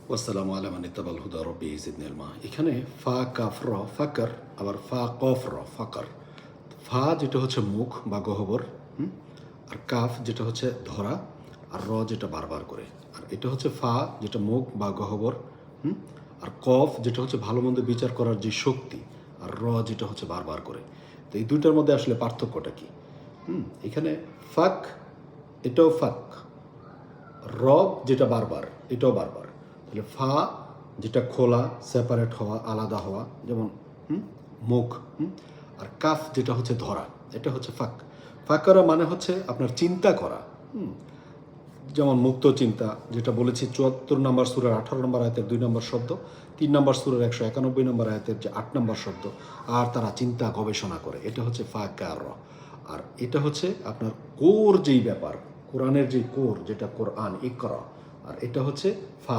ওয়াসসালামু আলা মান ইত্তাবাল হুদা রব্বি জিদনি ইলমা। এখানে ফা কাফ র ফাকার, আবার ফা কফ র ফাকার। ফা যেটা হচ্ছে মুখ বা গহ্বর, আর কাফ যেটা হচ্ছে ধরা, আর র যেটা বারবার করে। আর এটা হচ্ছে ফা যেটা মুখ বা গহ্বর, আর কফ যেটা হচ্ছে ভালো মন্দ বিচার করার যে শক্তি, আর র যেটা হচ্ছে বারবার করে। তো এই দুইটার মধ্যে আসলে পার্থক্যটা কি? এখানে ফাক, এটাও ফাক, রব যেটা বারবার, এটাও বারবার। তাহলে ফা যেটা খোলা, সেপারেট হওয়া, আলাদা হওয়া, যেমন মুখ। আর কাফ যেটা হচ্ছে ধরা, এটা হচ্ছে ফাক। ফাক করা মানে হচ্ছে আপনার চিন্তা করা। যেমন মুক্ত চিন্তা, যেটা বলেছি ৭৪ নম্বর সূরার ১৮ নম্বর আয়াতের ২ নম্বর শব্দ, ৩ নম্বর সূরার ১৯১ নম্বর আয়াতের যে ৮ নম্বর শব্দ। আর তারা চিন্তা গবেষণা করে, এটা হচ্ছে ফাকার। আর এটা হচ্ছে আপনার কোর যেই ব্যাপার, কোরআনের যেই কোর, যেটা কোরআন ইকরা, আর এটা হচ্ছে ফা।